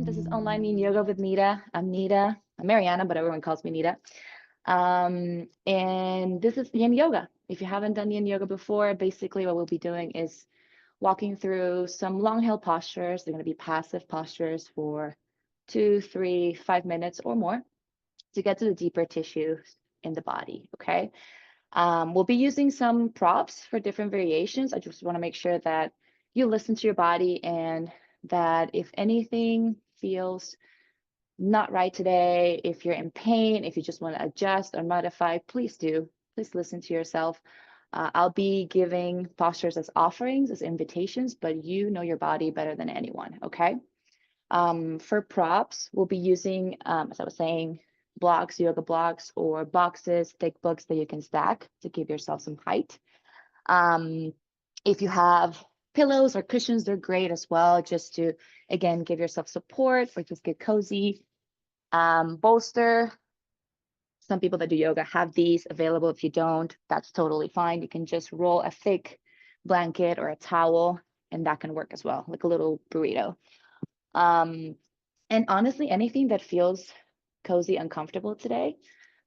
This is Online Yin Yoga with Nita. I'm Nita. I'm Mariana, but everyone calls me Nita. And this is Yin Yoga. If you haven't done Yin Yoga before, basically what we'll be doing is walking through some long held postures. They're going to be passive postures for 2, 3, 5 minutes or more to get to the deeper tissues in the body. Okay. We'll be using some props for different variations. I just want to make sure that you listen to your body and that if anything feels not right today, if you're in pain, if you just want to adjust or modify, please do. Please listen to yourself. I'll be giving postures as offerings, as invitations, but you know your body better than anyone, okay? For props, we'll be using, as I was saying, blocks, yoga blocks, or boxes, thick books that you can stack to give yourself some height. If you have pillows or cushions, they're great as well, just to, again, give yourself support or just get cozy. Bolster, some people that do yoga have these available. If you don't, that's totally fine. You can just roll a thick blanket or a towel, and that can work as well, like a little burrito. And honestly, anything that feels cozy and comfortable today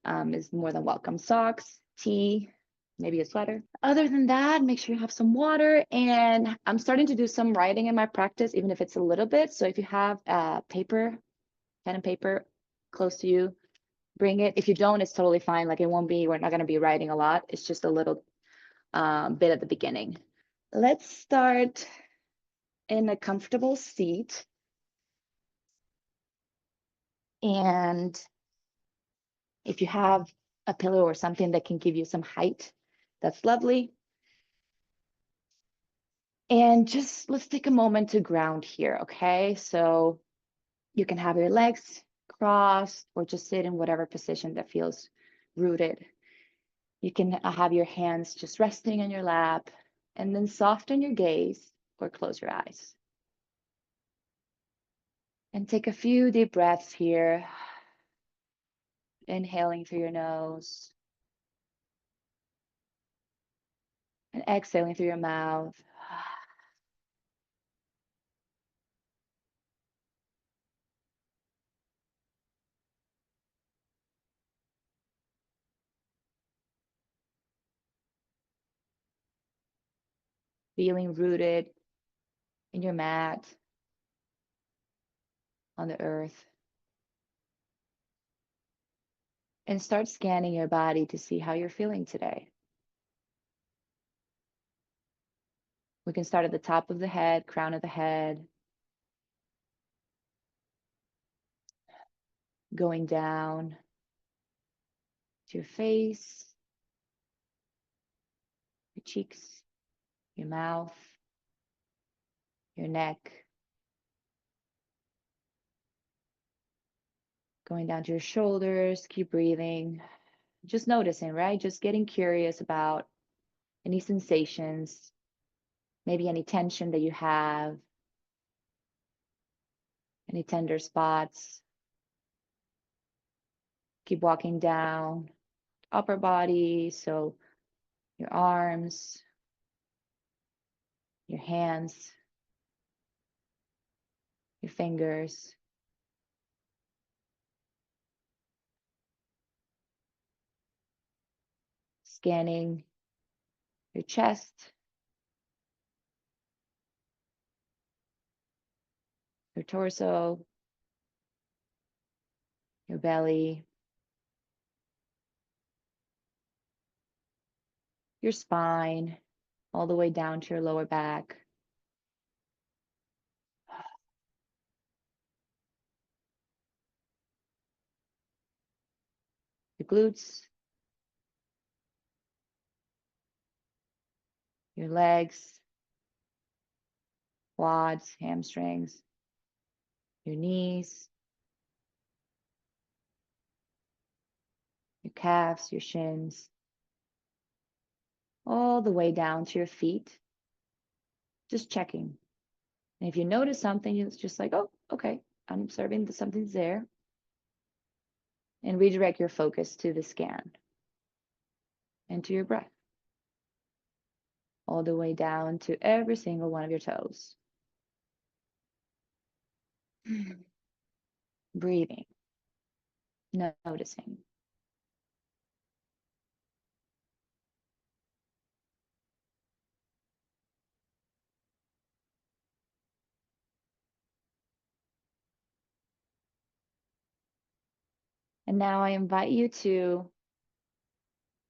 is more than welcome. Socks, tea, maybe a sweater. Other than that, make sure you have some water. And I'm starting to do some writing in my practice, even if it's a little bit. So if you have paper, pen and paper close to you, bring it. If you don't, it's totally fine. Like we're not going to be writing a lot. It's just a little bit at the beginning. Let's start in a comfortable seat. And if you have a pillow or something that can give you some height, that's lovely. And just let's take a moment to ground here, okay? So you can have your legs crossed or just sit in whatever position that feels rooted. You can have your hands just resting on your lap and then soften your gaze or close your eyes. And take a few deep breaths here, inhaling through your nose and exhaling through your mouth. Feeling rooted in your mat, on the earth. And start scanning your body to see how you're feeling today. We can start at the top of the head, crown of the head, going down to your face, your cheeks, your mouth, your neck, going down to your shoulders. Keep breathing. Just noticing, right? Just getting curious about any sensations, maybe any tension that you have, any tender spots. Keep walking down upper body, so your arms, your hands, your fingers. Scanning your chest, your torso, your belly, your spine, all the way down to your lower back. Your glutes, your legs, quads, hamstrings, your knees, your calves, your shins, all the way down to your feet. Just checking. And if you notice something, it's just like, oh, okay, I'm observing that something's there. And redirect your focus to the scan and to your breath, all the way down to every single one of your toes. breathing, noticing. And now I invite you to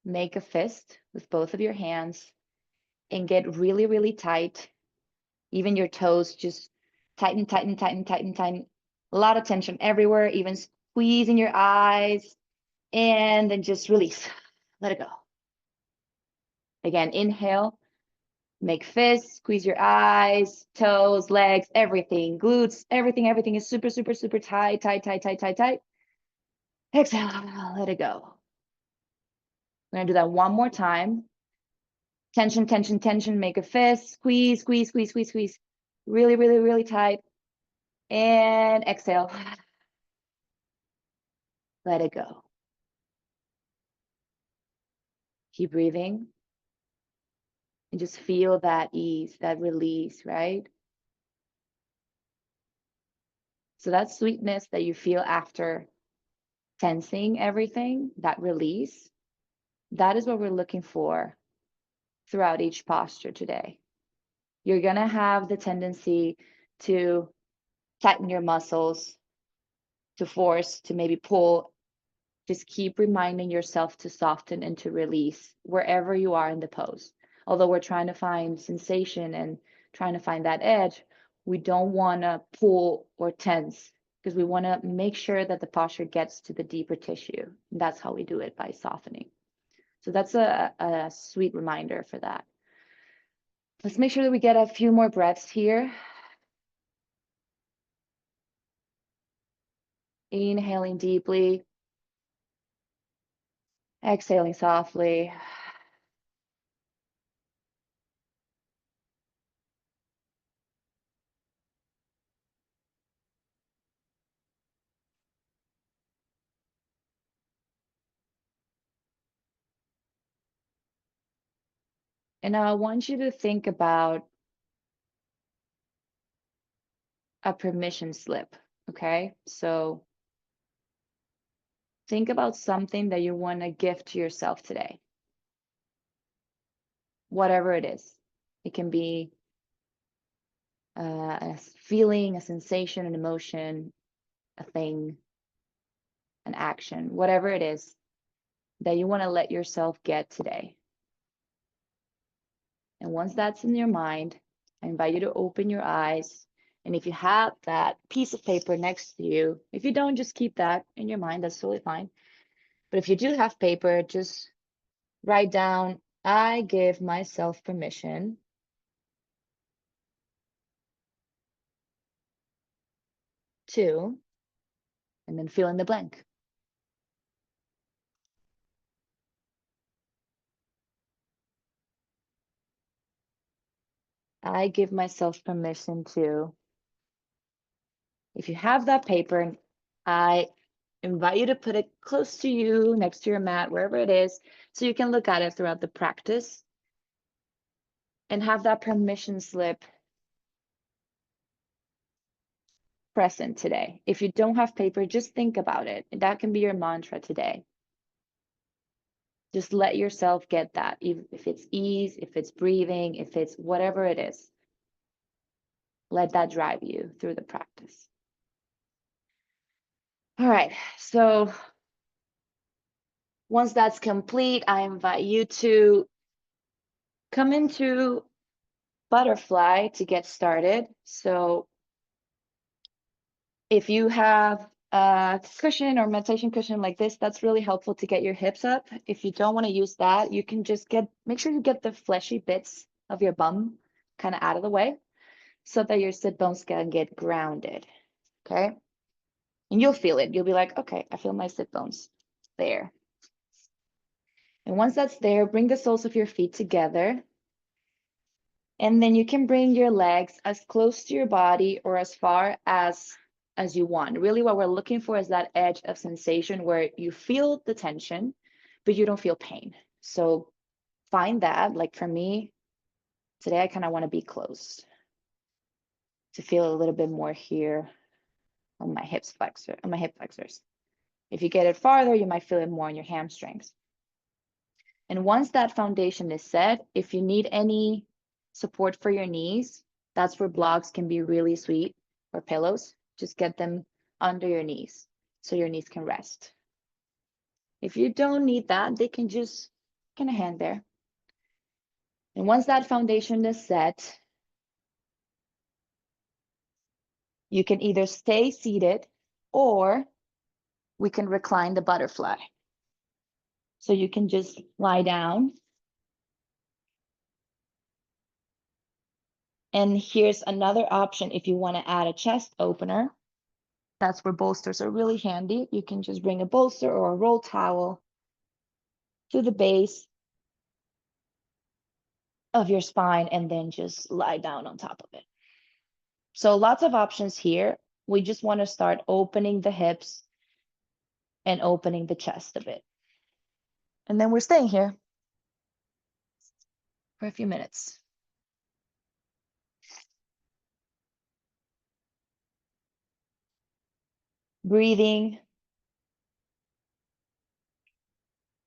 make a fist with both of your hands and get really, really tight. Even your toes, just tighten, tighten, tighten, tighten, tighten. A lot of tension everywhere, even squeezing your eyes, and then just release. Let it go. Again, inhale, make fists, squeeze your eyes, toes, legs, everything, glutes, everything, everything is super, super, super tight, tight, tight, tight, tight, tight. Exhale, let it go. We're gonna do that one more time. Tension, tension, tension, make a fist, squeeze, squeeze, squeeze, squeeze, squeeze. Really, really, really tight. And exhale. Let it go. Keep breathing and just feel that ease, that release, right? So that sweetness that you feel after tensing everything, that release, that is what we're looking for throughout each posture today. You're going to have the tendency to tighten your muscles, to force, to maybe pull. Just keep reminding yourself to soften and to release wherever you are in the pose. Although we're trying to find sensation and trying to find that edge, we don't want to pull or tense because we want to make sure that the posture gets to the deeper tissue. And that's how we do it, by softening. So that's a sweet reminder for that. Let's make sure that we get a few more breaths here. Inhaling deeply, exhaling softly. And now I want you to think about a permission slip, okay? So think about something that you want to gift to yourself today, whatever it is. It can be a feeling, a sensation, an emotion, a thing, an action, whatever it is that you want to let yourself get today. And once that's in your mind, I invite you to open your eyes. And if you have that piece of paper next to you, if you don't, just keep that in your mind. That's totally fine. But if you do have paper, just write down, I give myself permission to, and then fill in the blank. I give myself permission to. If you have that paper, I invite you to put it close to you, next to your mat, wherever it is, so you can look at it throughout the practice and have that permission slip present today. If you don't have paper, just think about it. That can be your mantra today. Just let yourself get that, if it's ease, if it's breathing, if it's whatever it is. Let that drive you through the practice. All right, so once that's complete, I invite you to come into butterfly to get started. So if you have a cushion or meditation cushion like this, that's really helpful to get your hips up. If you don't want to use that, you can just make sure you get the fleshy bits of your bum kind of out of the way so that your sit bones can get grounded, okay? And you'll feel it. You'll be like, okay, I feel my sit bones there. And once that's there, bring the soles of your feet together. And then you can bring your legs as close to your body or as far as you want. Really what we're looking for is that edge of sensation where you feel the tension, but you don't feel pain. So find that. Like for me, today I kind of want to be close to feel a little bit more here on my hip flexors. If you get it farther, you might feel it more in your hamstrings. And once that foundation is set, if you need any support for your knees, that's where blocks can be really sweet, or pillows. Just get them under your knees so your knees can rest. If you don't need that, they can just kind of hang there. And once that foundation is set, you can either stay seated or we can recline the butterfly. So you can just lie down. And here's another option if you want to add a chest opener. That's where bolsters are really handy. You can just bring a bolster or a roll towel to the base of your spine and then just lie down on top of it. So lots of options here. We just want to start opening the hips and opening the chest a bit. And then we're staying here for a few minutes. Breathing,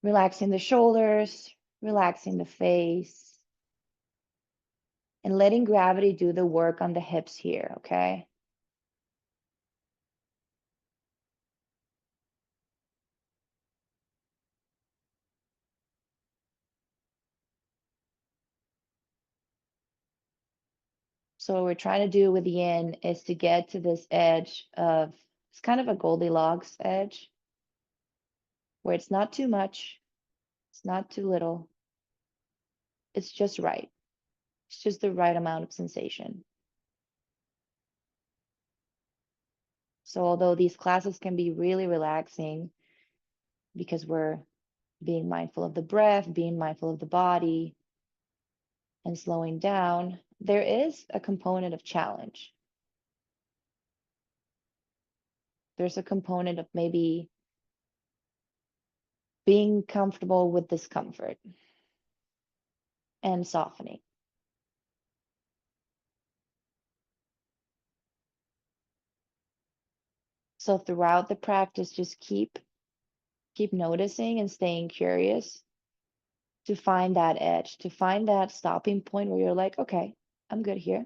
relaxing the shoulders, relaxing the face, and letting gravity do the work on the hips here, okay? So what we're trying to do with yin is to get to this edge of, it's kind of a Goldilocks edge, where it's not too much, it's not too little, it's just right. It's just the right amount of sensation. So although these classes can be really relaxing because we're being mindful of the breath, being mindful of the body, and slowing down, there is a component of challenge. There's a component of maybe being comfortable with discomfort and softening. So throughout the practice, just keep noticing and staying curious to find that edge, to find that stopping point where you're like, okay, I'm good here.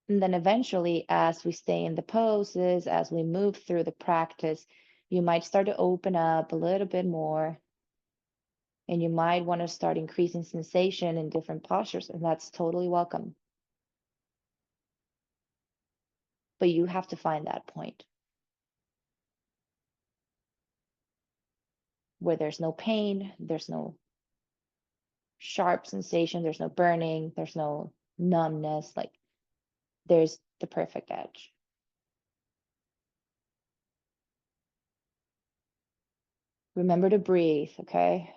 And then eventually, as we stay in the poses, as we move through the practice, you might start to open up a little bit more. And you might want to start increasing sensation in different postures, and that's totally welcome. But you have to find that point where there's no pain, there's no sharp sensation, there's no burning, there's no numbness, like there's the perfect edge. Remember to breathe, okay?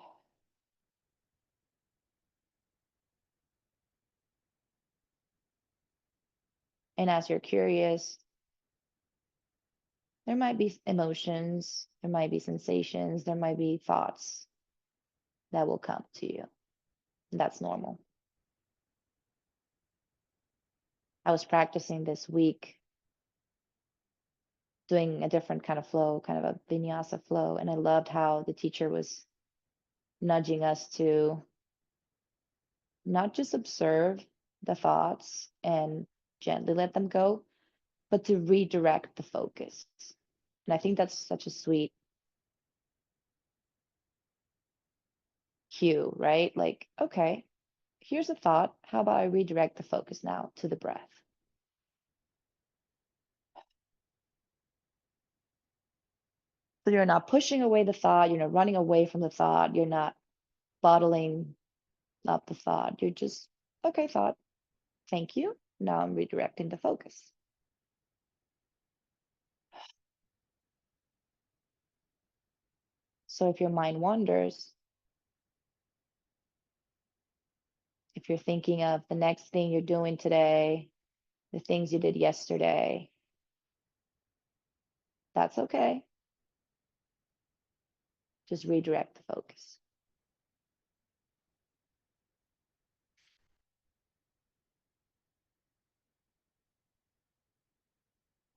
And as you're curious, there might be emotions, there might be sensations, there might be thoughts that will come to you. That's normal. I was practicing this week doing a different kind of flow, kind of a vinyasa flow. And I loved how the teacher was nudging us to not just observe the thoughts and gently let them go, but to redirect the focus. And I think that's such a sweet cue, right? Like, okay, here's a thought. How about I redirect the focus now to the breath? So you're not pushing away the thought, you're not running away from the thought, you're not bottling up the thought. You're just, okay, thought, thank you. Now I'm redirecting the focus. So if your mind wanders, if you're thinking of the next thing you're doing today, the things you did yesterday, that's okay. Just redirect the focus.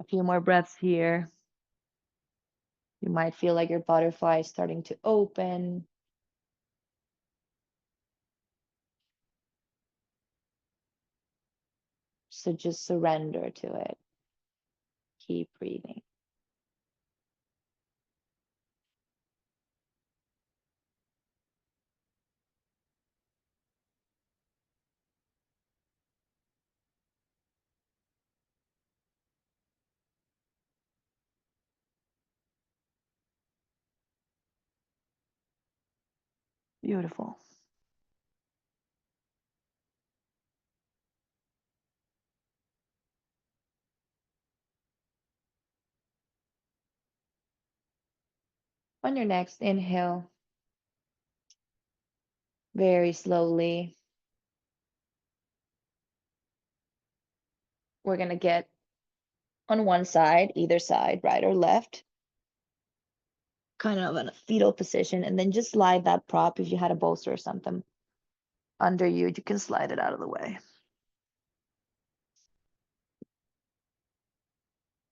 A few more breaths here. You might feel like your butterfly is starting to open. So just surrender to it. Keep breathing. Beautiful. On your next inhale, very slowly, we're going to get on one side, either side, right or left, kind of in a fetal position, and then just slide that prop. If you had a bolster or something under you, you can slide it out of the way.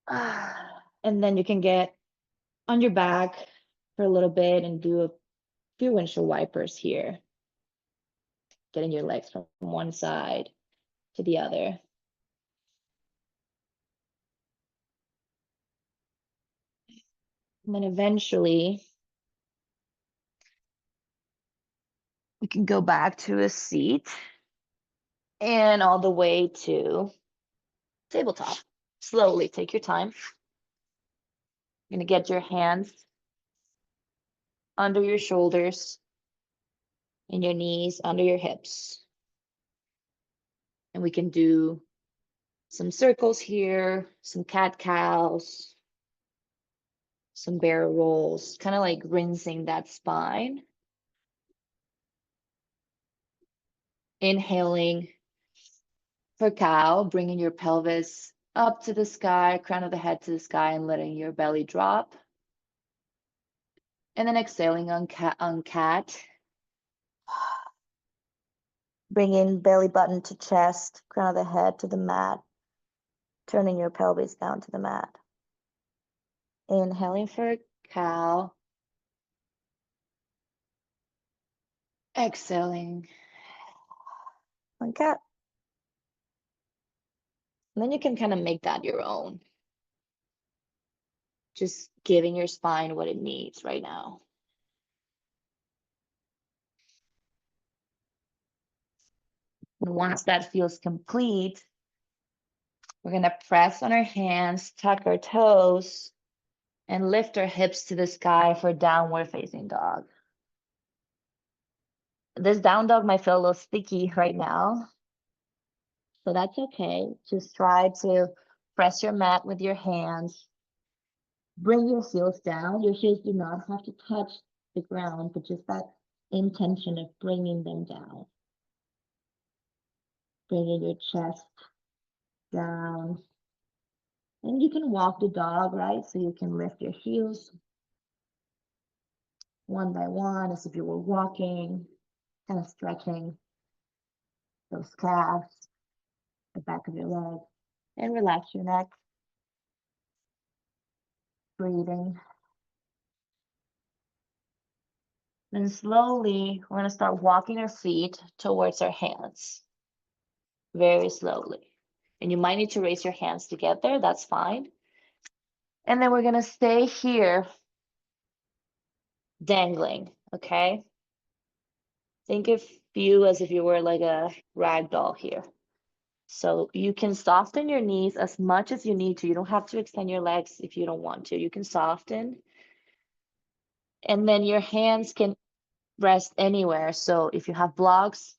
And then you can get on your back for a little bit and do a few windshield wipers here, getting your legs from one side to the other. And then eventually we can go back to a seat and all the way to tabletop. Slowly take your time. You're going to get your hands under your shoulders and your knees under your hips. And we can do some circles here, some cat-cows, some barrel rolls, kind of like rinsing that spine. Inhaling for cow, bringing your pelvis up to the sky, crown of the head to the sky, and letting your belly drop. And then exhaling on cat. Bringing belly button to chest, crown of the head to the mat, turning your pelvis down to the mat. Inhaling for cow. Exhaling on cat. And then you can kind of make that your own. Just giving your spine what it needs right now. And once that feels complete, we're going to press on our hands, tuck our toes, and lift our hips to the sky for downward facing dog. This down dog might feel a little sticky right now, so that's okay. Just try to press your mat with your hands. Bring your heels down. Your heels do not have to touch the ground, but just that intention of bringing them down. Bringing your chest down. And you can walk the dog, right? So you can lift your heels one by one as if you were walking, kind of stretching those calves, the back of your leg, and relax your neck. Breathing. Then slowly, we're going to start walking our feet towards our hands. Very slowly. And you might need to raise your hands to get there. That's fine. And then we're going to stay here dangling, okay? Think of you as if you were like a rag doll here. So you can soften your knees as much as you need to. You don't have to extend your legs if you don't want to. You can soften. And then your hands can rest anywhere. So if you have blocks,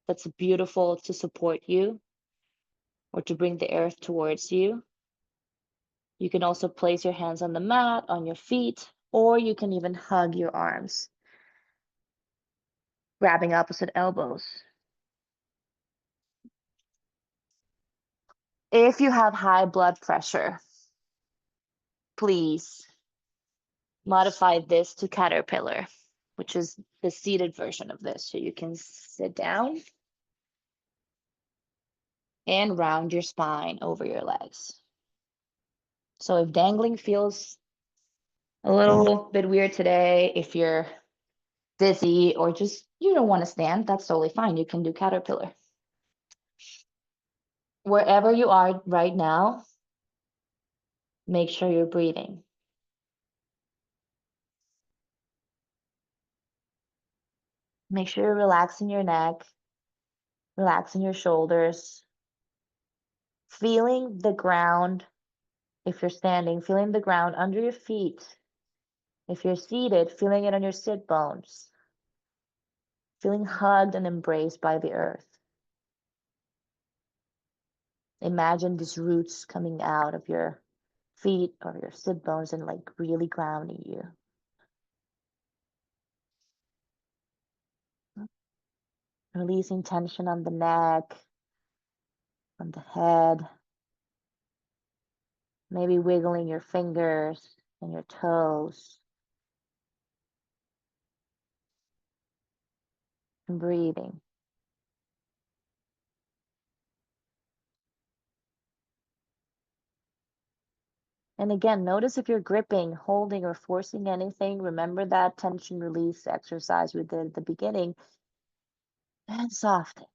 that's beautiful to support you or to bring the earth towards you. You can also place your hands on the mat, on your feet, or you can even hug your arms, grabbing opposite elbows. If you have high blood pressure, please modify this to caterpillar, which is the seated version of this. So you can sit down and round your spine over your legs. So if dangling feels a little bit weird today, if you're dizzy or just you don't want to stand, that's totally fine. You can do caterpillar. Wherever you are right now, make sure you're breathing. Make sure you're relaxing your neck, relaxing your shoulders, feeling the ground. If you're standing, feeling the ground under your feet. If you're seated, feeling it on your sit bones, feeling hugged and embraced by the earth. Imagine these roots coming out of your feet or your sit bones and like really grounding you. Releasing tension on the neck, on the head, maybe wiggling your fingers and your toes, and breathing. And again, notice if you're gripping, holding, or forcing anything. Remember that tension release exercise we did at the beginning, and soften.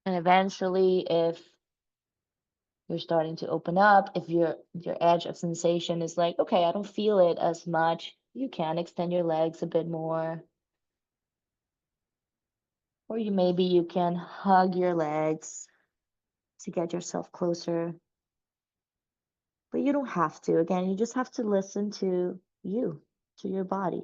And eventually, if you're starting to open up, if your edge of sensation is like, okay, I don't feel it as much, you can extend your legs a bit more. Or maybe you can hug your legs to get yourself closer. But you don't have to. Again, you just have to listen to you, to your body.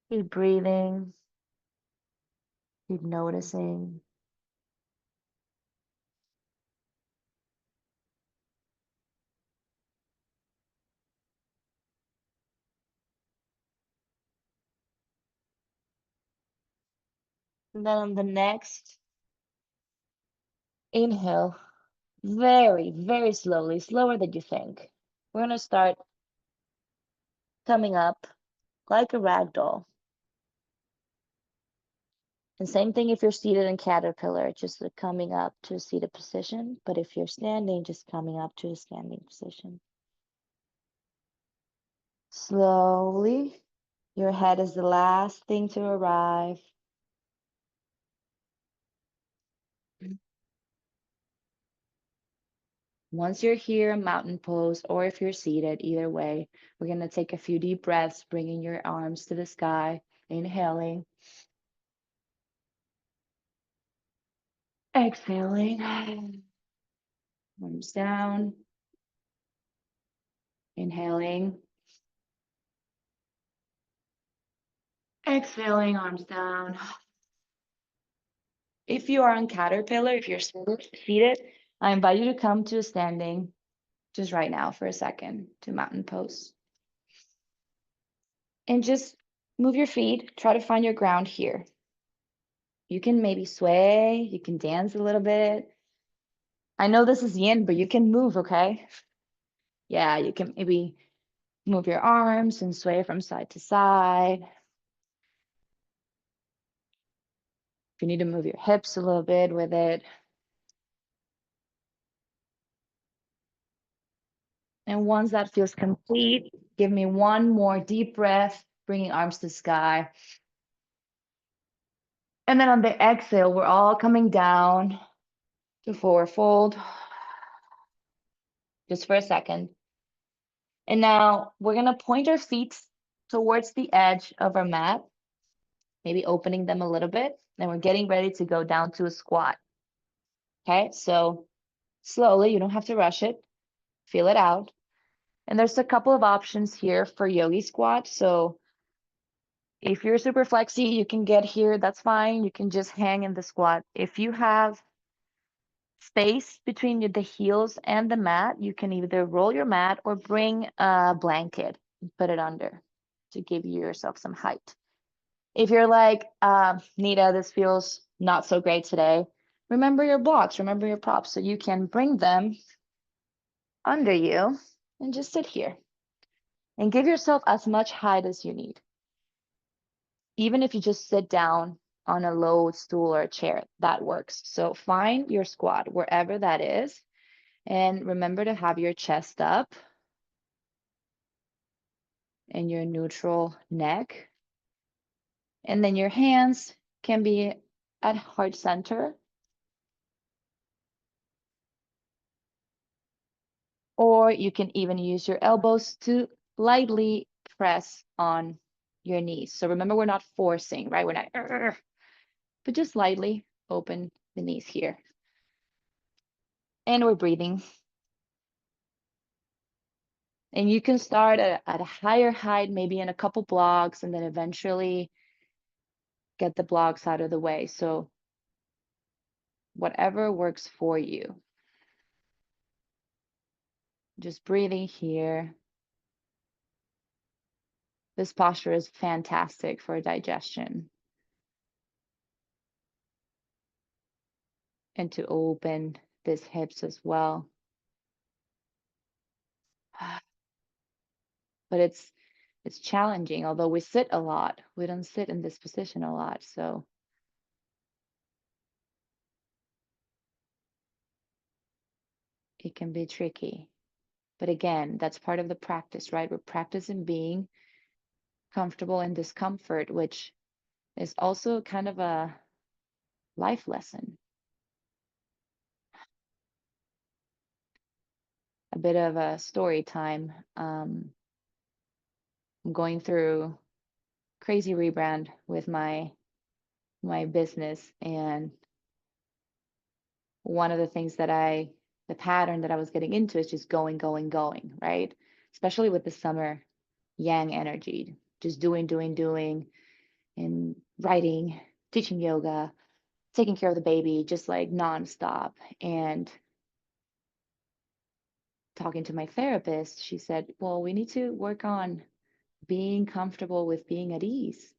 Keep breathing, keep noticing. And then on the next inhale, very, very slowly, slower than you think. We're going to start coming up like a rag doll. And same thing if you're seated in caterpillar, just coming up to a seated position. But if you're standing, just coming up to a standing position. Slowly, your head is the last thing to arrive. Once you're here, mountain pose, or if you're seated, either way, we're going to take a few deep breaths, bringing your arms to the sky, inhaling, exhaling, arms down, inhaling, exhaling, arms down. If you are on caterpillar, if you're seated, I invite you to come to a standing just right now for a second to mountain pose. And just move your feet, try to find your ground here. You can maybe sway, you can dance a little bit. I know this is yin, but you can move, okay? Yeah, you can maybe move your arms and sway from side to side. If you need to move your hips a little bit with it. And once that feels complete, give me one more deep breath, bringing arms to the sky. And then on the exhale, we're all coming down to forward fold just for a second. And now we're going to point our feet towards the edge of our mat, maybe opening them a little bit. And we're getting ready to go down to a squat. Okay, so slowly, you don't have to rush it, feel it out. And there's a couple of options here for yogi squat. So if you're super flexy, you can get here, that's fine. You can just hang in the squat. If space between the heels and the mat, you can either roll your mat or bring a blanket and put it under to give yourself some height. If you're like, Nita, this feels not so great today, remember your blocks, remember your props, so you can bring them under you and just sit here and give yourself as much height as you need. Even if you just sit down on a low stool or a chair, that works. So find your squat wherever that is. And remember to have your chest up and your neutral neck. And then your hands can be at heart center, or you can even use your elbows to lightly press on your knees. So remember, we're not forcing, right? We're not, but just lightly open the knees here. And we're breathing. And you can start at a higher height, maybe in a couple blocks, and then eventually get the blocks out of the way. So whatever works for you. Just breathing here. This posture is fantastic for digestion and to open these hips as well. But it's challenging, although we sit a lot. We don't sit in this position a lot, so it can be tricky. But again, that's part of the practice, right? We're practicing being comfortable in discomfort, which is also kind of a life lesson. A bit of a story time. I'm going through crazy rebrand with my business, and one of the things the pattern that I was getting into is just going, going, going, right? Especially with the summer yang energy, just doing, doing, doing, and writing, teaching yoga, taking care of the baby, just like nonstop. And talking to my therapist, she said, well, we need to work on being comfortable with being at ease.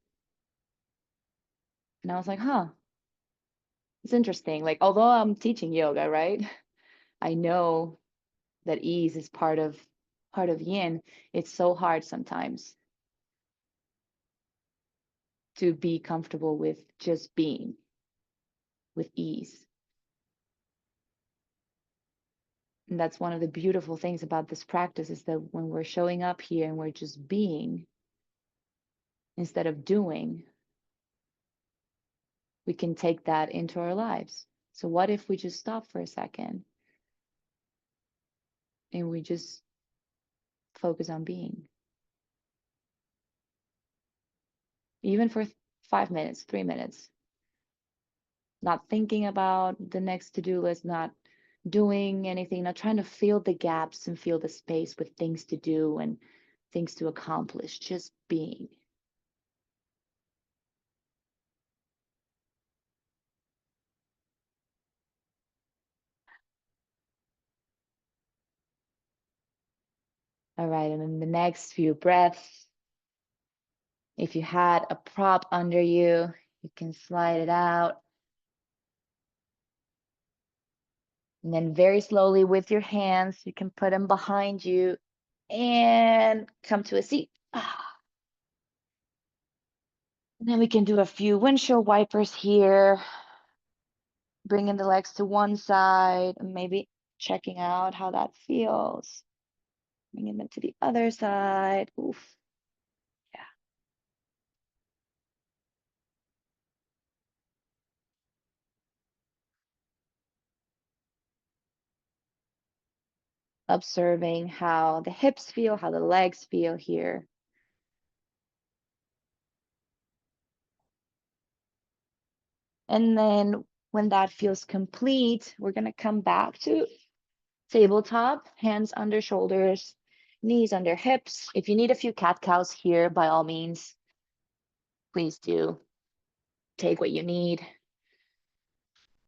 And I was like, huh, it's interesting. Like, although I'm teaching yoga, right? I know that ease is part of yin. It's so hard sometimes to be comfortable with just being with ease. And that's one of the beautiful things about this practice is that when we're showing up here and we're just being instead of doing, we can take that into our lives. So what if we just stop for a second and we just focus on being, even for 5 minutes, 3 minutes, not thinking about the next to-do list, not doing anything, not trying to fill the gaps and fill the space with things to do and things to accomplish, just being. All right, and then the next few breaths, if you had a prop under you, you can slide it out. And then very slowly with your hands, you can put them behind you and come to a seat. And then we can do a few windshield wipers here, bringing the legs to one side and maybe checking out how that feels. Bringing them to the other side. Oof. Yeah. Observing how the hips feel, how the legs feel here. And then when that feels complete, we're going to come back to tabletop, hands under shoulders, knees under hips. If you need a few cat cows here, by all means, please do take what you need.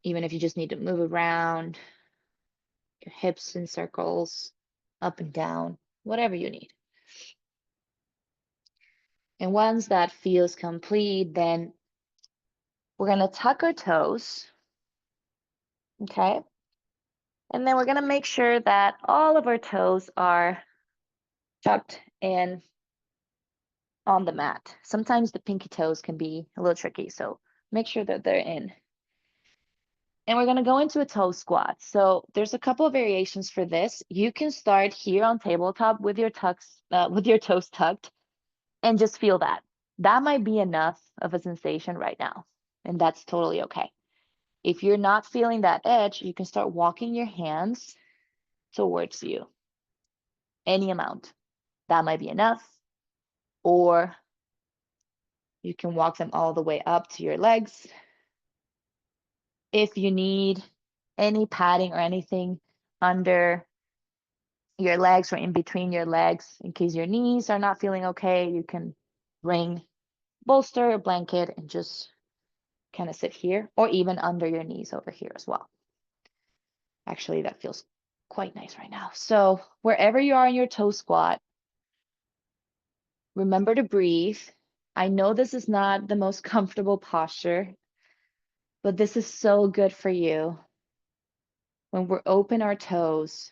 even if you just need to move around your hips in circles, up and down, whatever you need. And once that feels complete, then we're going to tuck our toes, okay? And then we're going to make sure that all of our toes are tucked in on the mat. Sometimes the pinky toes can be a little tricky, so make sure that they're in. And we're going to go into a toe squat. So there's a couple of variations for this. You can start here on tabletop with your toes tucked and just feel that. That might be enough of a sensation right now, and that's totally okay. If you're not feeling that edge, you can start walking your hands towards you. Any amount. That might be enough. Or you can walk them all the way up to your legs. If you need any padding or anything under your legs or in between your legs, in case your knees are not feeling okay, you can bring bolster or blanket and just kind of sit here, or even under your knees over here as well. Actually, that feels quite nice right now. So wherever you are in your toe squat, remember to breathe. I know this is not the most comfortable posture, but this is so good for you. When we're open our toes,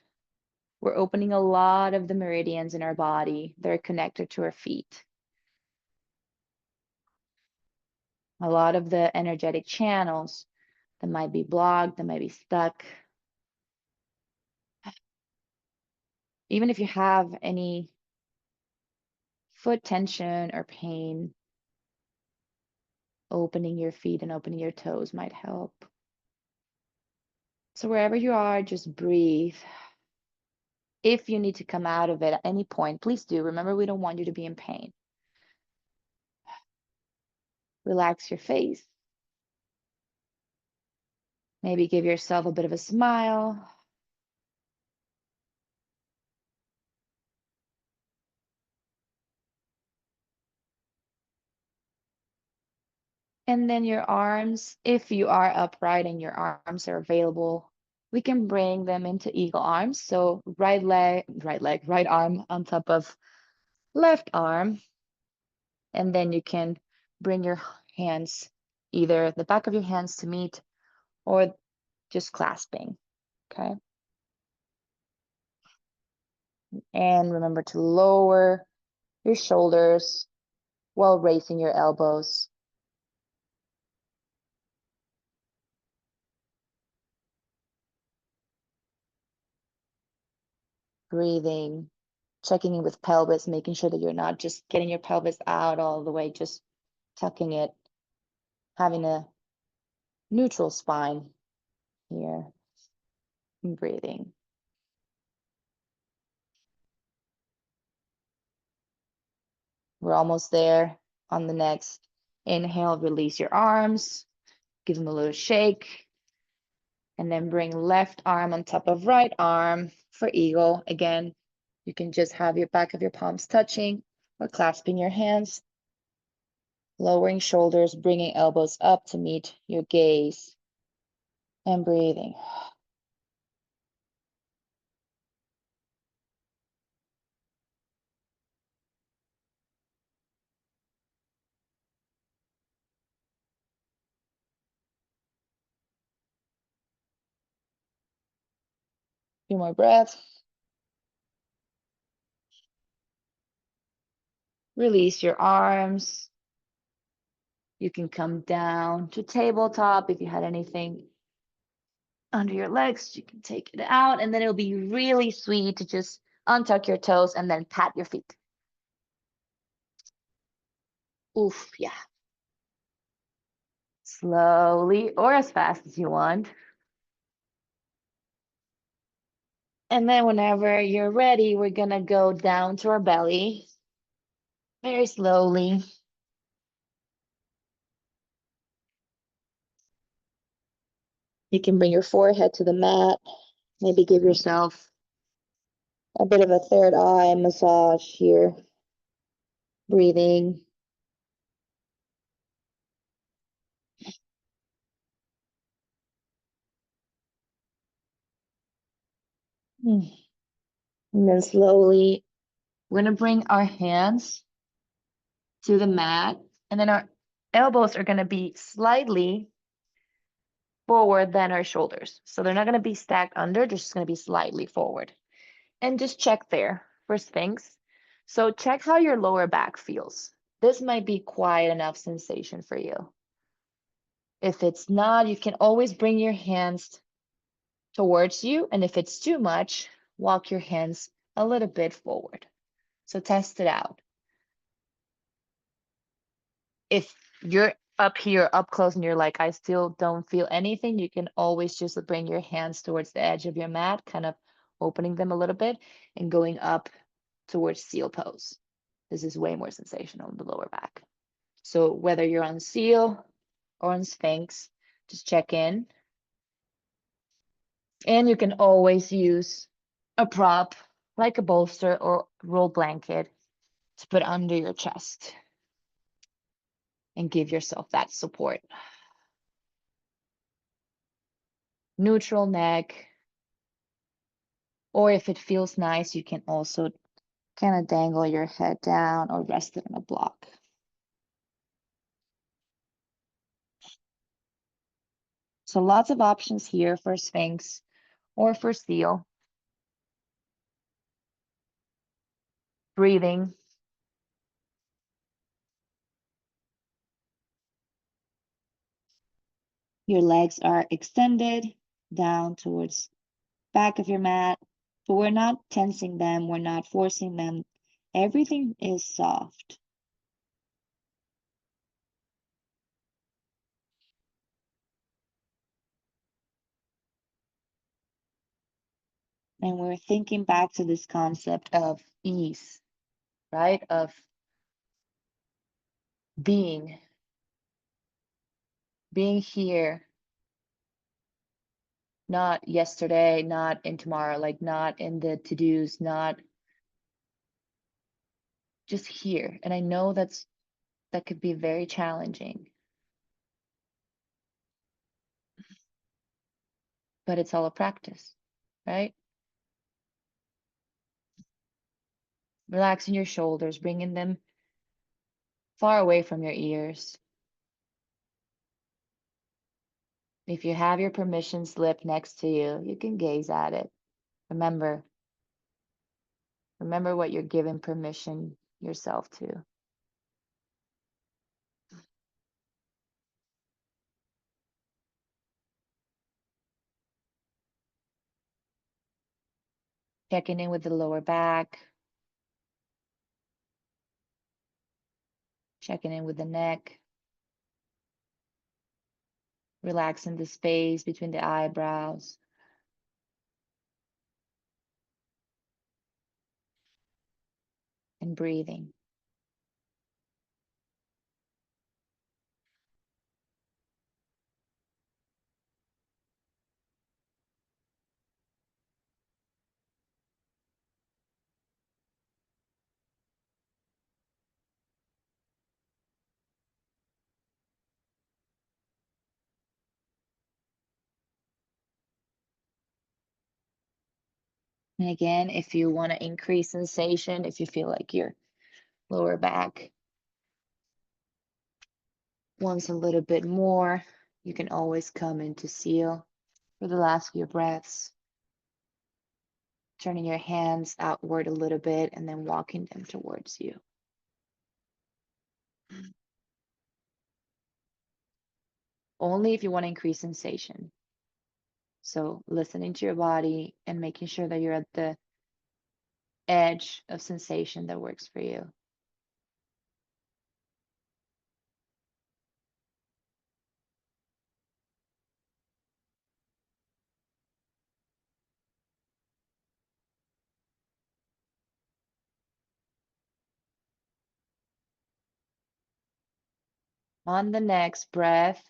we're opening a lot of the meridians in our body that are connected to our feet. A lot of the energetic channels that might be blocked, that might be stuck. Even if you have any foot tension or pain, opening your feet and opening your toes might help. So wherever you are, just breathe. If you need to come out of it at any point, please do. Remember, we don't want you to be in pain. Relax your face. Maybe give yourself a bit of a smile. And then your arms, if you are upright and your arms are available, we can bring them into eagle arms. So right arm on top of left arm. And then you can bring your hands, either the back of your hands to meet or just clasping, okay? And remember to lower your shoulders while raising your elbows. Breathing, checking in with pelvis, making sure that you're not just getting your pelvis out all the way, just tucking it, having a neutral spine here, and breathing. We're almost there. On the next inhale, release your arms, give them a little shake, and then bring left arm on top of right arm for eagle. Again, you can just have your back of your palms touching or clasping your hands, lowering shoulders, bringing elbows up to meet your gaze, and breathing. Few more breaths. Release your arms. You can come down to tabletop. If you had anything under your legs, you can take it out, and then it'll be really sweet to just untuck your toes and then pat your feet. Oof, yeah. Slowly or as fast as you want. And then whenever you're ready, we're gonna go down to our belly very slowly. You can bring your forehead to the mat. Maybe give yourself a bit of a third eye massage here. Breathing. And then slowly, we're gonna bring our hands to the mat, and then our elbows are gonna be slightly forward than our shoulders. So they're not gonna be stacked under, they're just gonna be slightly forward. And just check there for Sphinx. So check how your lower back feels. This might be quite enough sensation for you. If it's not, you can always bring your hands towards you. And if it's too much, walk your hands a little bit forward. So test it out. If you're up here, up close, and you're like, I still don't feel anything, you can always just bring your hands towards the edge of your mat, kind of opening them a little bit and going up towards seal pose. This is way more sensational in the lower back. So whether you're on seal or on Sphinx, just check in. And you can always use a prop like a bolster or roll blanket to put under your chest and give yourself that support. Neutral neck, or if it feels nice, you can also kind of dangle your head down or rest it on a block. So lots of options here for Sphinx or for seal. Breathing. Your legs are extended down towards back of your mat, but we're not tensing them, we're not forcing them. Everything is soft. And we're thinking back to this concept of ease, right? Of being, being here, not yesterday, not in tomorrow, like not in the to-dos, not just here. And I know that could be very challenging, but it's all a practice, right? Relaxing your shoulders, bringing them far away from your ears. If you have your permission slip next to you, you can gaze at it. Remember, remember what you're giving permission yourself to. Checking in with the lower back, checking in with the neck, relaxing the space between the eyebrows, and breathing. And again, if you want to increase sensation, if you feel like your lower back wants a little bit more, you can always come into seal for the last few breaths, turning your hands outward a little bit and then walking them towards you. Only if you want to increase sensation. So listening to your body and making sure that you're at the edge of sensation that works for you. On the next breath,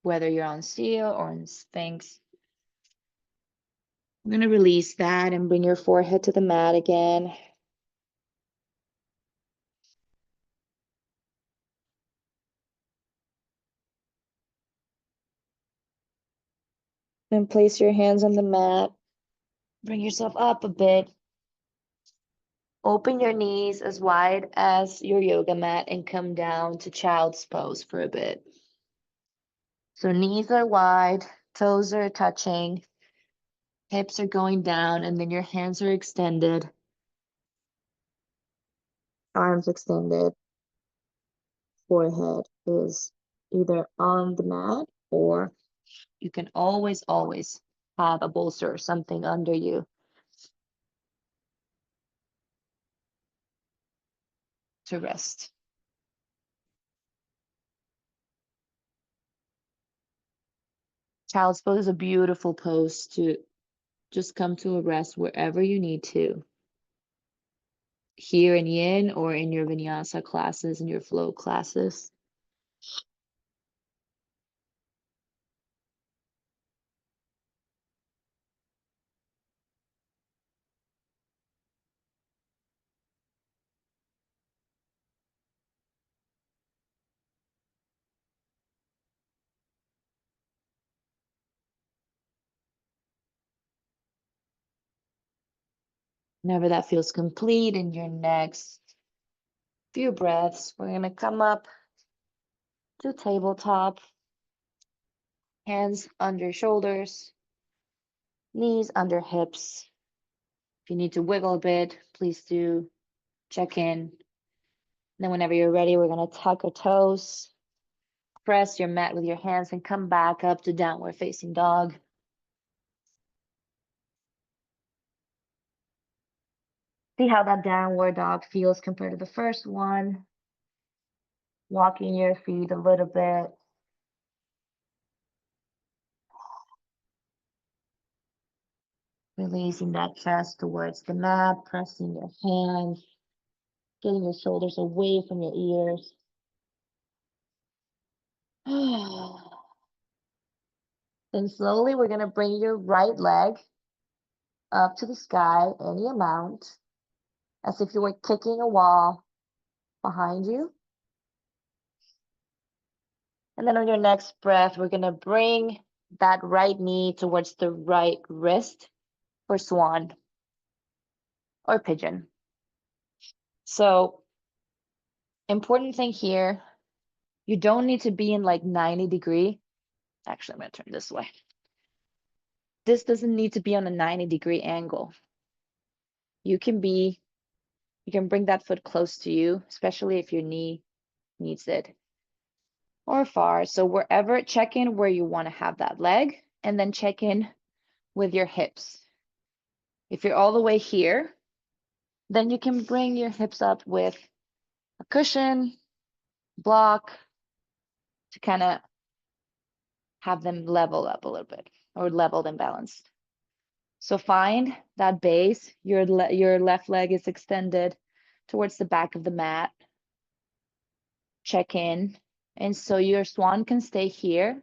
whether you're on seal or on Sphinx, I'm going to release that and bring your forehead to the mat again. Then place your hands on the mat Bring yourself up a bit. Open your knees as wide as your yoga mat and come down to child's pose for a bit. So knees are wide, toes are touching, hips are going down, and then your hands are extended, arms extended, forehead is either on the mat or you can always have a bolster or something under you to rest. Child's pose is a beautiful pose to just come to a rest wherever you need to. Here in yin or in your vinyasa classes and your flow classes. Whenever that feels complete in your next few breaths, we're going to come up to tabletop, hands under shoulders, knees under hips. If you need to wiggle a bit, please do check in. Then whenever you're ready, we're going to tuck our toes, press your mat with your hands, and come back up to downward facing dog. See how that downward dog feels compared to the first one. Walking your feet a little bit. Releasing that chest towards the mat, pressing your hands, getting your shoulders away from your ears. Then slowly we're going to bring your right leg up to the sky, any amount, as if you were kicking a wall behind you. And then on your next breath, we're going to bring that right knee towards the right wrist for swan or pigeon. So, important thing here, you don't need to be in like 90-degree. Actually, I'm going to turn this way. This doesn't need to be on a 90-degree angle. You can bring that foot close to you, especially if your knee needs it, or far. So wherever, check in where you want to have that leg, and then check in with your hips. If you're all the way here, then you can bring your hips up with a cushion, block, to kind of have them level up a little bit, or leveled and balanced. So find that base, your left leg is extended towards the back of the mat. Check in. And so your swan can stay here,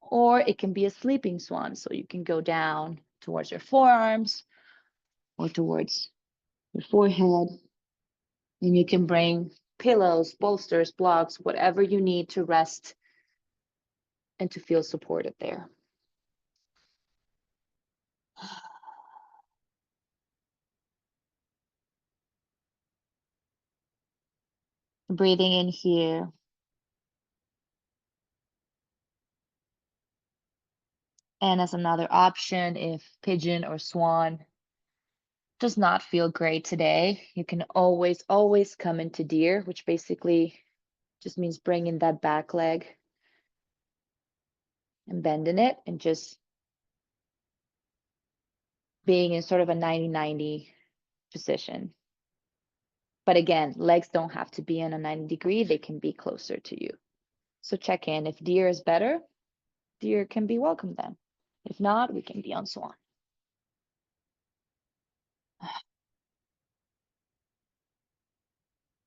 or it can be a sleeping swan. So you can go down towards your forearms or towards your forehead. And you can bring pillows, bolsters, blocks, whatever you need to rest and to feel supported there. Breathing in here. And as another option, if pigeon or swan does not feel great today, you can always come into deer, which basically just means bringing that back leg and bending it and just being in sort of a 90-90 position. But again, legs don't have to be in a 90-degree, they can be closer to you. So check in. If deer is better, deer can be welcome then. If not, we can be on swan.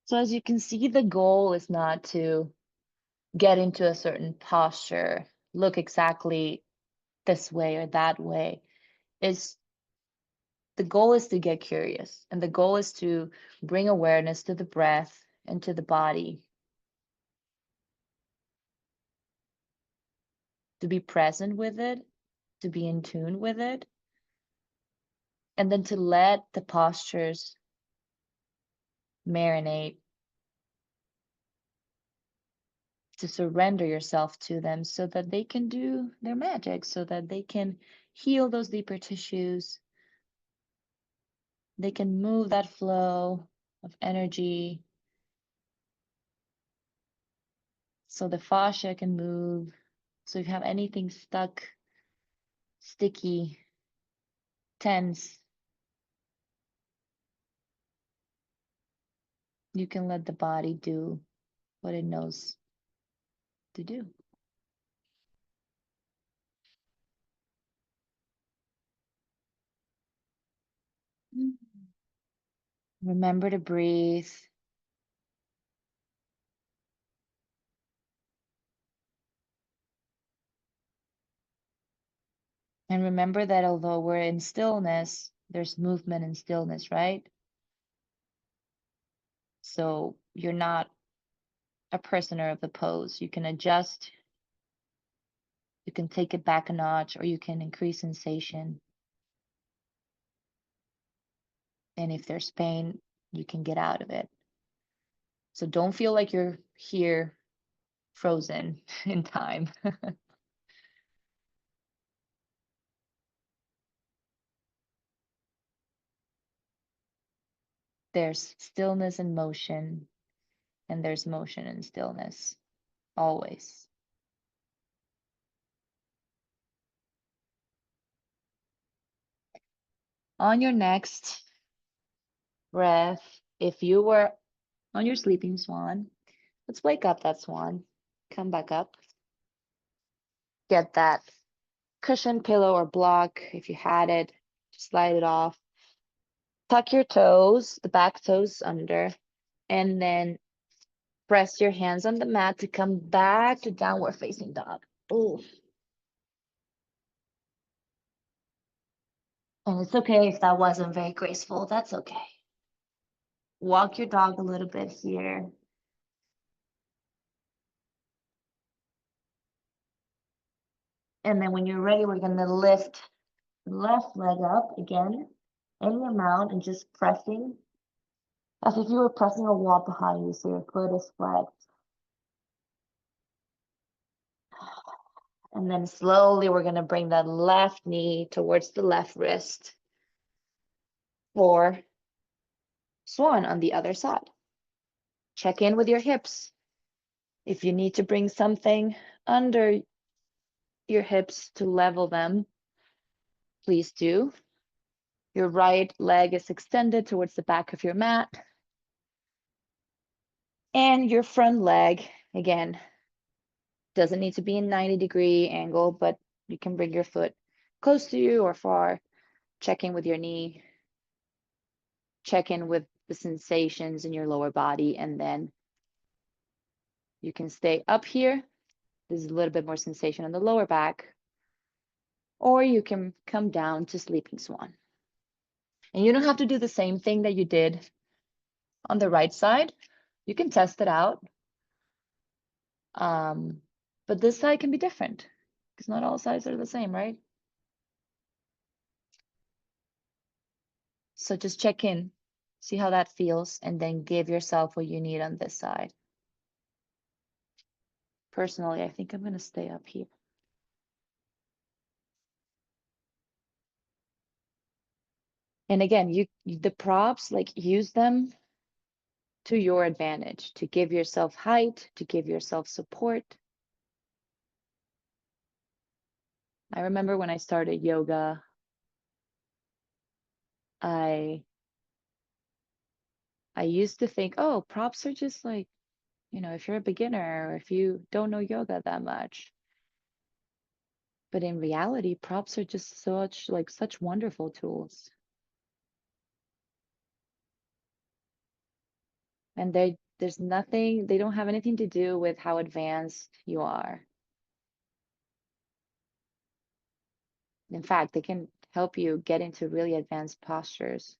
So as you can see, the goal is not to get into a certain posture, look exactly this way or that way. The goal is to get curious, and the goal is to bring awareness to the breath and to the body, to be present with it, to be in tune with it, And then to let the postures marinate, to surrender yourself to them so that they can do their magic, so that they can heal those deeper tissues. They can move that flow of energy so the fascia can move. So if you have anything stuck, sticky, tense, you can let the body do what it knows to do. Remember to breathe. And remember that although we're in stillness, there's movement in stillness, right? So you're not a prisoner of the pose. You can adjust, you can take it back a notch, or you can increase sensation. And if there's pain, you can get out of it. So don't feel like you're here frozen in time. There's stillness and motion, and there's motion and stillness, always. On your next breath, if you were on your sleeping swan, let's wake up that swan. Come back up. Get that cushion, pillow, or block. If you had it, slide it off. Tuck your toes, the back toes under, and then press your hands on the mat to come back to downward facing dog. Ooh. And it's okay if that wasn't very graceful. That's okay. Walk your dog a little bit here. And then when you're ready, we're going to lift the left leg up again, any amount, and just pressing as if you were pressing a wall behind you, so your foot is flexed. And then slowly we're going to bring that left knee towards the left wrist for swan on the other side. Check in with your hips. If you need to bring something under your hips to level them, please do. Your right leg is extended towards the back of your mat. And your front leg, again, doesn't need to be in 90-degree angle, but you can bring your foot close to you or far. Check in with your knee. Check in with the sensations in your lower body, and then you can stay up here. There's a little bit more sensation on the lower back, or you can come down to sleeping swan. And you don't have to do the same thing that you did on the right side. You can test it out. But this side can be different because not all sides are the same, right? So just check in, see how that feels, and then give yourself what you need on this side. Personally, I think I'm going to stay up here. And again, the props, like, use them to your advantage, to give yourself height, to give yourself support. I remember when I started yoga, I used to think, oh, props are just like, if you're a beginner or if you don't know yoga that much. But in reality, props are just such wonderful tools. And they don't have anything to do with how advanced you are. In fact, they can help you get into really advanced postures.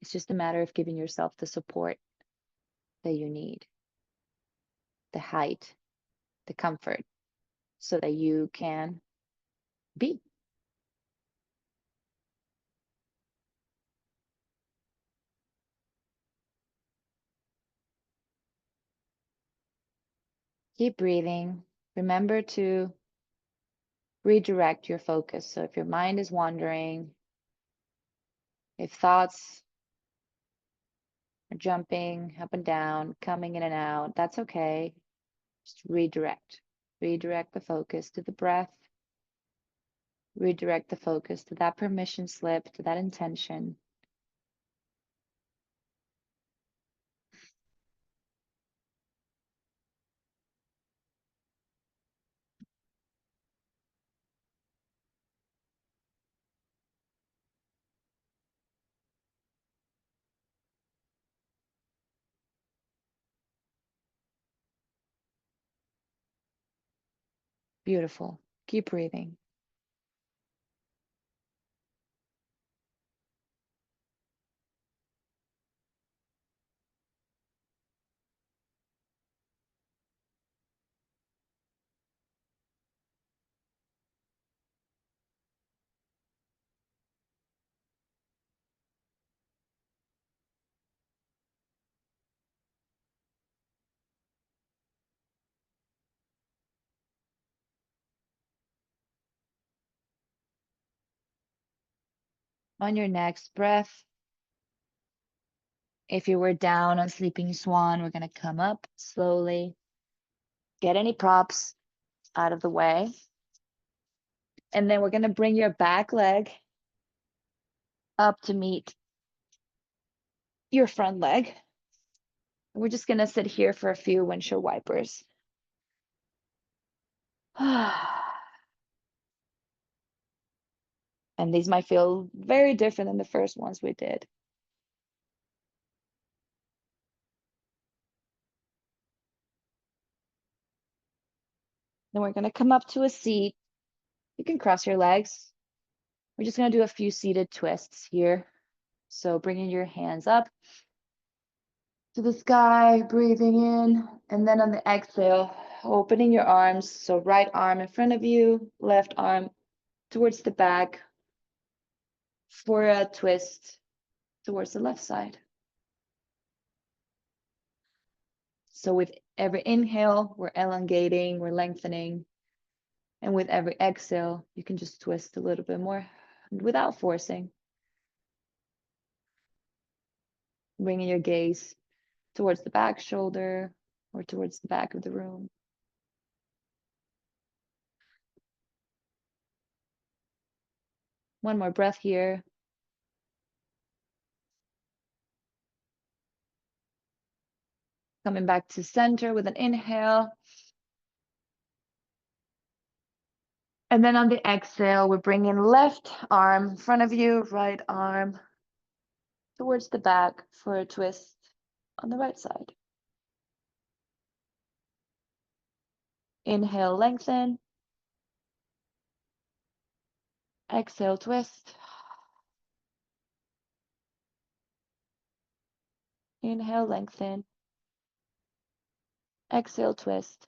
It's just a matter of giving yourself the support that you need, the height, the comfort, so that you can be. Keep breathing. Remember to redirect your focus. So if your mind is wandering, if thoughts are jumping up and down, coming in and out, that's okay. Just redirect. Redirect the focus to the breath. Redirect the focus to that permission slip, to that intention. Beautiful. Keep breathing. On your next breath, if you were down on sleeping swan, we're going to come up slowly. Get any props out of the way. And then we're going to bring your back leg up to meet your front leg. We're just going to sit here for a few windshield wipers. And these might feel very different than the first ones we did. Then we're going to come up to a seat. You can cross your legs. We're just going to do a few seated twists here. So bringing your hands up to the sky, breathing in, and then on the exhale, opening your arms. So right arm in front of you, left arm towards the back for a twist towards the left side. So with every inhale, we're elongating, we're lengthening. And with every exhale, you can just twist a little bit more without forcing. Bringing your gaze towards the back shoulder or towards the back of the room. One more breath here. Coming back to center with an inhale. And then on the exhale, we're bringing left arm in front of you, right arm towards the back for a twist on the right side. Inhale, lengthen. Exhale, twist. Inhale, lengthen. Exhale, twist.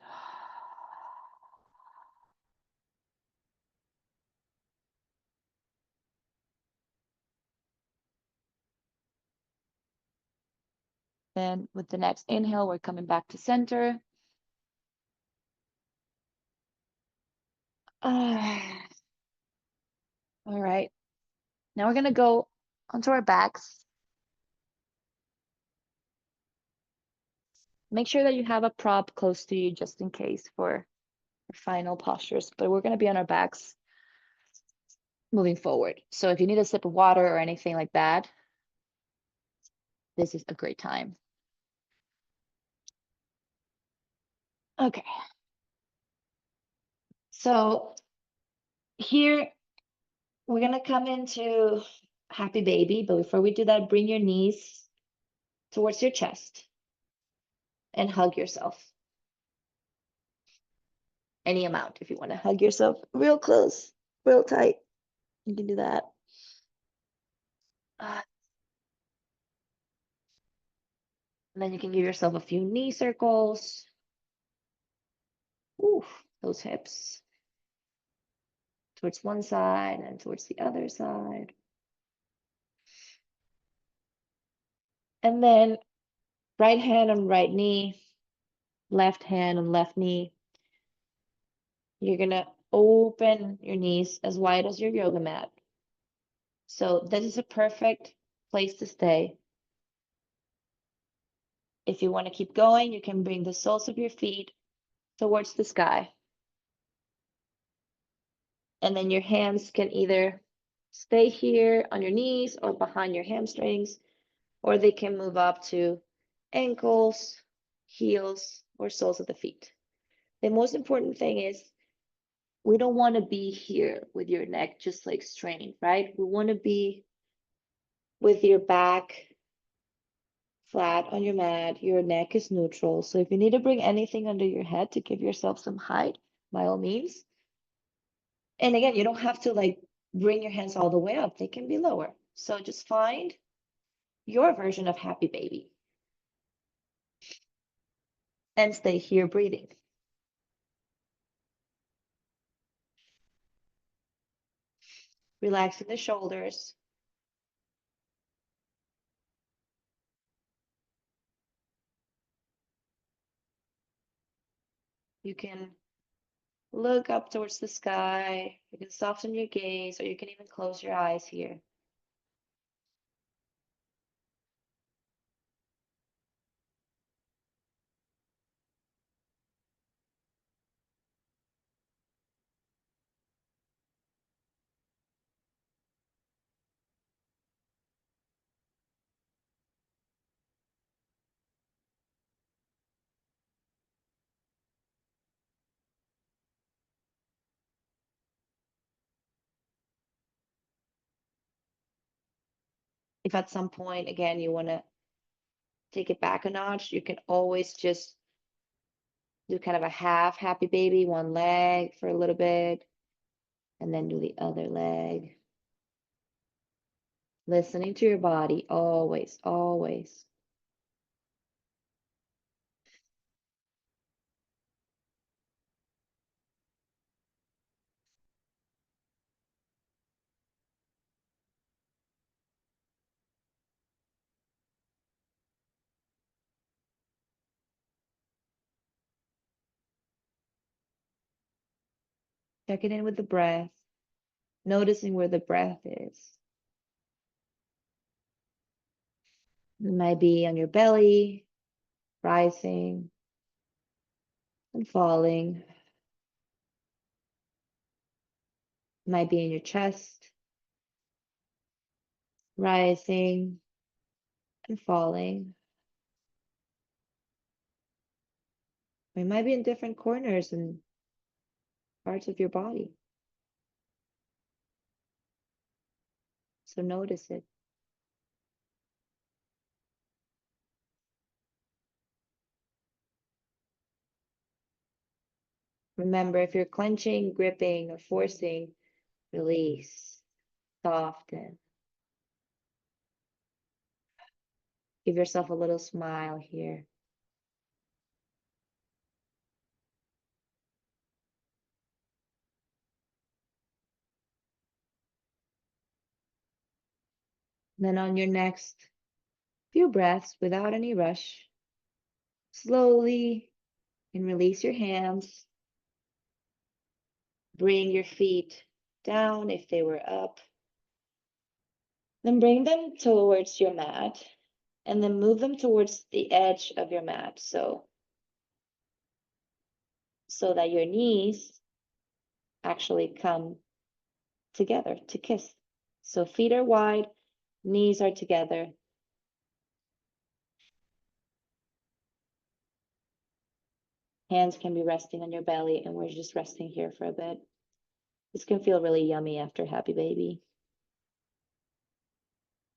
Then with the next inhale, we're coming back to center. All right. Now we're going to go onto our backs. Make sure that you have a prop close to you just in case for final postures, but we're going to be on our backs moving forward. So if you need a sip of water or anything like that, this is a great time. Okay. So here we're going to come into happy baby, but before we do that, bring your knees towards your chest and hug yourself. Any amount. If you want to hug yourself real close, real tight, you can do that. And then you can give yourself a few knee circles. Ooh, those hips. towards one side and towards the other side. And then right hand on right knee, left hand on left knee. You're gonna open your knees as wide as your yoga mat. So this is a perfect place to stay. If you want to keep going, you can bring the soles of your feet towards the sky. And then your hands can either stay here on your knees or behind your hamstrings, or they can move up to ankles, heels, or soles of the feet. The most important thing is we don't want to be here with your neck just like strained, right? We want to be with your back flat on your mat. Your neck is neutral. So if you need to bring anything under your head to give yourself some height, by all means. And again, you don't have to like bring your hands all the way up. They can be lower. So just find your version of happy baby and stay here breathing. Relaxing the shoulders. You can look up towards the sky. You can soften your gaze, or you can even close your eyes here. If at some point, again, you want to take it back a notch, you can always just do kind of a half happy baby, one leg for a little bit, and then do the other leg. Listening to your body always, always. Checking in with the breath, noticing where the breath is. It might be on your belly, rising and falling. It might be in your chest, rising and falling. It might be in different corners and parts of your body. So notice it. Remember, if you're clenching, gripping, or forcing, release, soften. Give yourself a little smile here. Then on your next few breaths, without any rush, slowly and release your hands. Bring your feet down if they were up. Then bring them towards your mat and then move them towards the edge of your mat. So that your knees actually come together to kiss. So feet are wide, knees are together. Hands can be resting on your belly, and we're just resting here for a bit. This can feel really yummy after happy baby.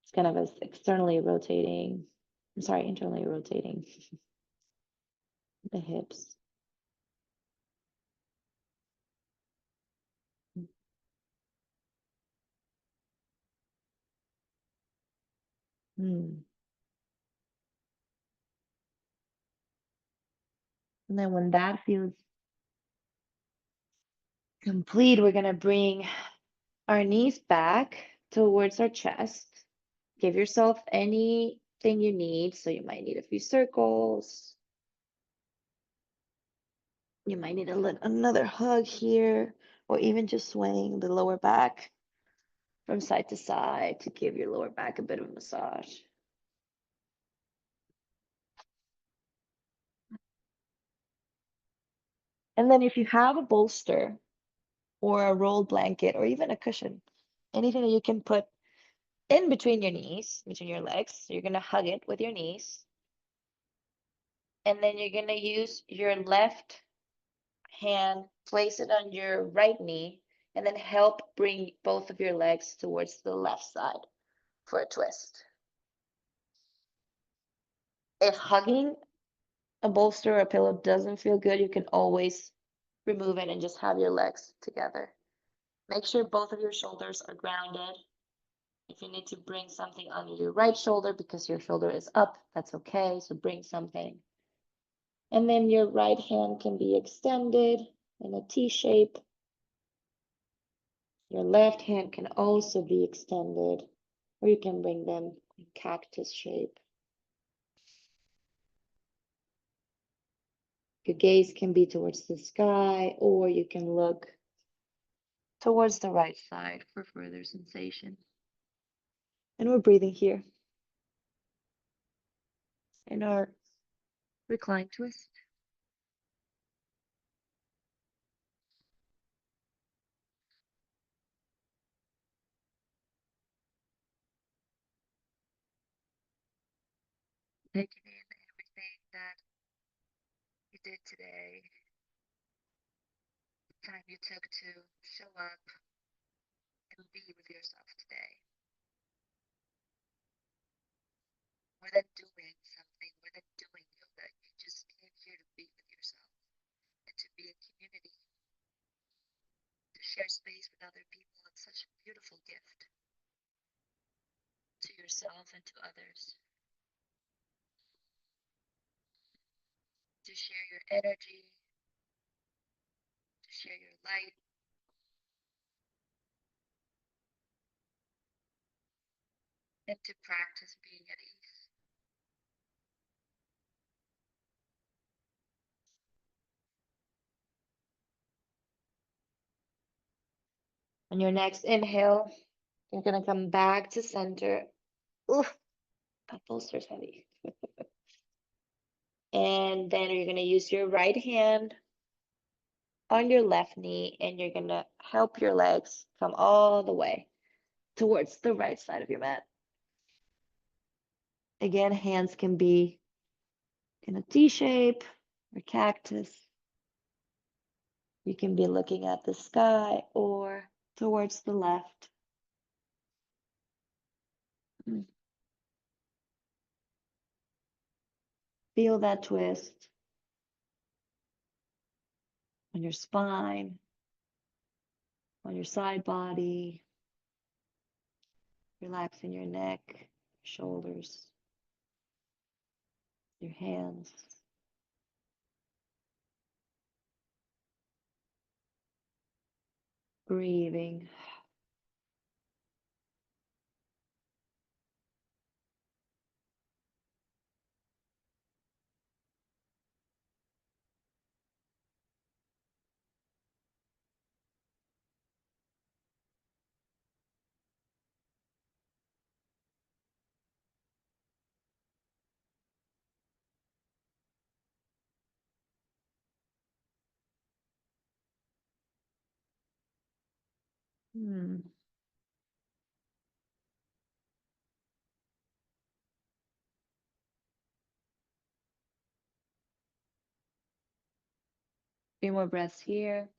It's kind of externally rotating. I'm sorry, internally rotating the hips. Mm. And then when that feels complete, we're gonna bring our knees back towards our chest. Give yourself anything you need. So you might need a few circles. You might need another hug here, or even just swaying the lower back from side to side to give your lower back a bit of a massage. And then if you have a bolster or a rolled blanket or even a cushion, anything that you can put in between your knees, between your legs, so you're gonna hug it with your knees. And then you're gonna use your left hand, place it on your right knee, and then help bring both of your legs towards the left side for a twist. If hugging a bolster or a pillow doesn't feel good, you can always remove it and just have your legs together. Make sure both of your shoulders are grounded. If you need to bring something under your right shoulder because your shoulder is up, that's okay. So bring something. And then your right hand can be extended in a T shape. Your left hand can also be extended, or you can bring them in cactus shape. Your gaze can be towards the sky, or you can look towards the right side for further sensation. And we're breathing here in our recline twist. Taking in everything that you did today, the time you took to show up and be with yourself today. More than doing something, more than doing yoga, you just came here to be with yourself and to be in community, to share space with other people. It's such a beautiful gift to yourself and to others. To share your energy, to share your light, and to practice being at ease. On your next inhale, you're going to come back to center. Oof, that bolster's heavy. And then you're going to use your right hand on your left knee, and you're going to help your legs come all the way towards the right side of your mat. Again, hands can be in a T shape or cactus. You can be looking at the sky or towards the left. Feel that twist on your spine, on your side body, relaxing your neck, shoulders, your hands. Breathing. Hmm. Few more breaths here.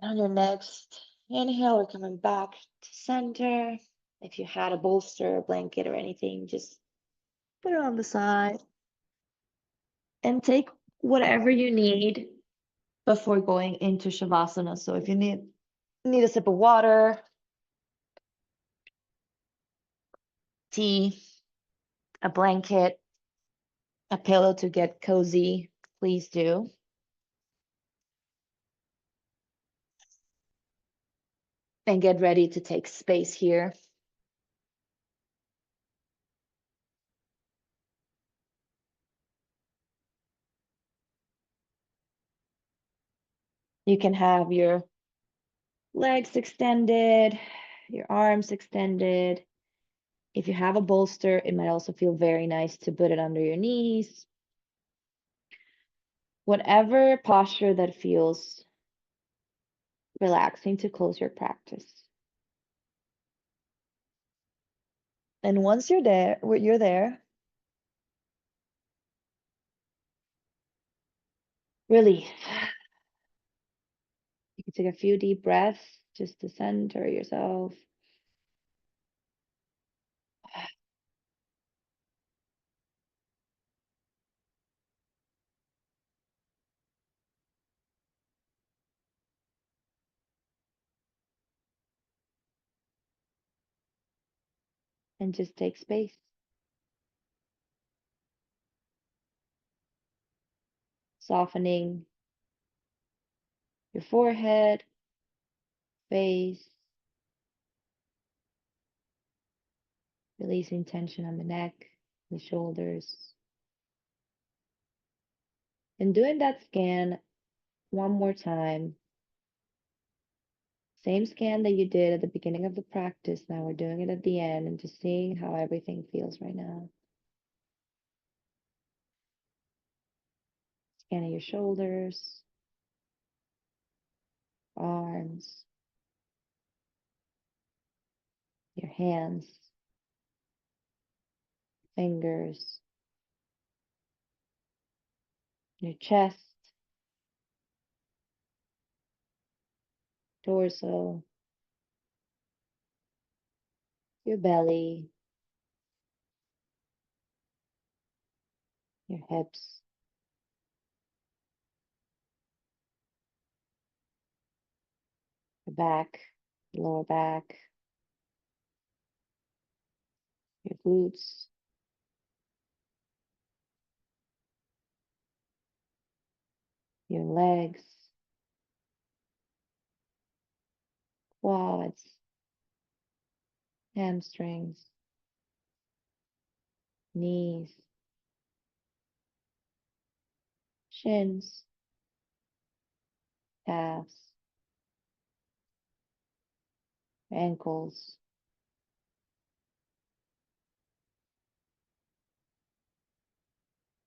And on your next inhale, we're coming back to center. If you had a bolster, a blanket, or anything, just put it on the side and take whatever you need before going into Shavasana. So if you need a sip of water, tea, a blanket, a pillow to get cozy, please do. And get ready to take space here. You can have your legs extended, your arms extended. If you have a bolster, it might also feel very nice to put it under your knees. Whatever posture that feels relaxing to close your practice. And once you're there, release. You can take a few deep breaths just to center yourself. And just take space. Softening your forehead, face, releasing tension on the neck, the shoulders. And doing that scan one more time. Same scan that you did at the beginning of the practice. Now we're doing it at the end and just seeing how everything feels right now. Scanning your shoulders, arms, your hands, fingers, your chest, torso, your belly, your hips, your back, your lower back, your glutes, your legs, quads, hamstrings, knees, shins, calves, ankles,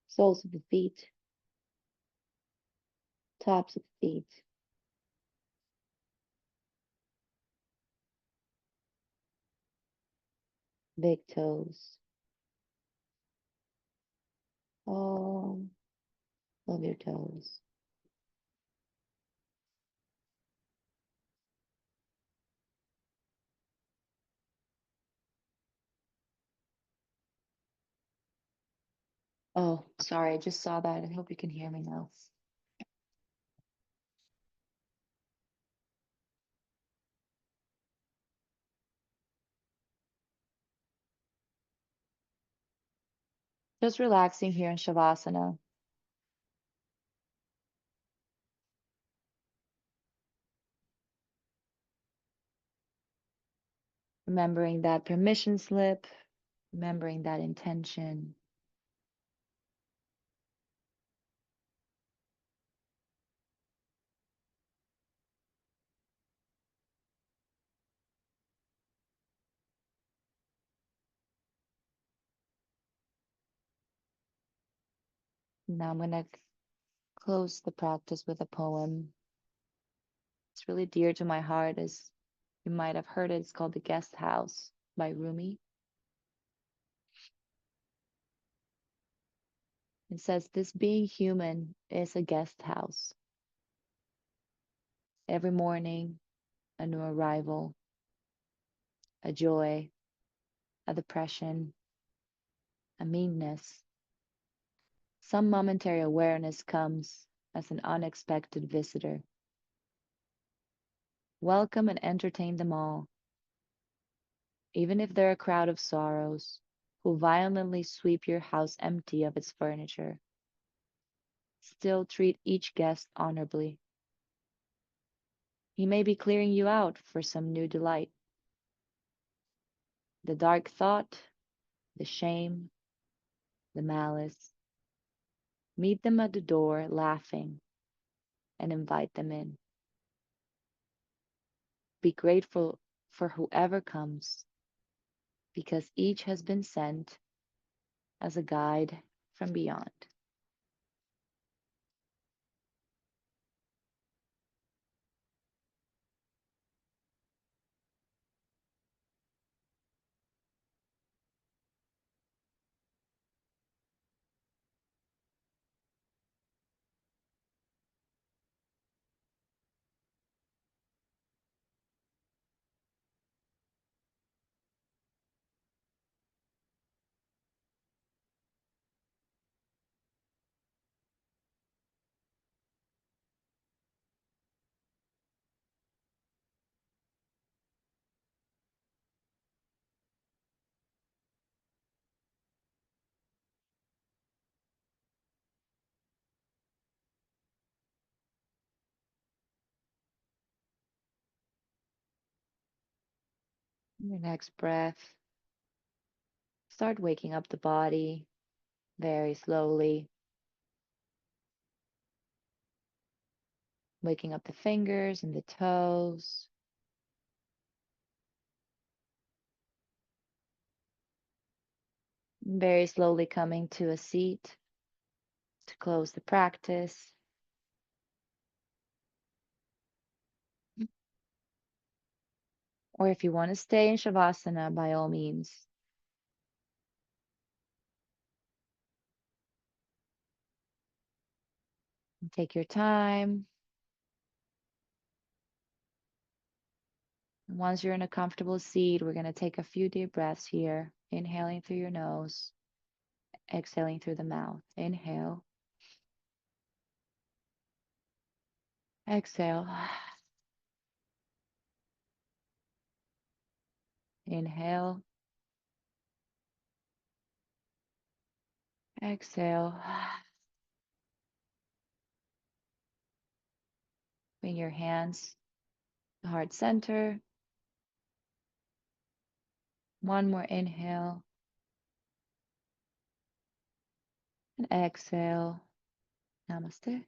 soles of the feet, tops of the feet, big toes, all of your toes. Oh, sorry, I just saw that. I hope you can hear me now. Just relaxing here in Shavasana. Remembering that permission slip, remembering that intention. Now I'm going to close the practice with a poem. It's really dear to my heart, as you might have heard it. It's called The Guest House by Rumi. It says, "This being human is a guest house. Every morning, a new arrival, a joy, a depression, a meanness. Some momentary awareness comes as an unexpected visitor. Welcome and entertain them all. even if they're a crowd of sorrows who violently sweep your house empty of its furniture. Still treat each guest honorably. He may be clearing you out for some new delight. The dark thought, the shame, the malice. Meet them at the door laughing and invite them in. Be grateful for whoever comes because each has been sent as a guide from beyond. Your next breath, start waking up the body very slowly, waking up the fingers and the toes. Very slowly coming to a seat to close the practice. Or if you want to stay in Shavasana, by all means. Take your time. Once you're in a comfortable seat, we're going to take a few deep breaths here. Inhaling through your nose, exhaling through the mouth. Inhale, exhale. Inhale, exhale. Bring your hands to heart center. One more inhale and exhale. Namaste.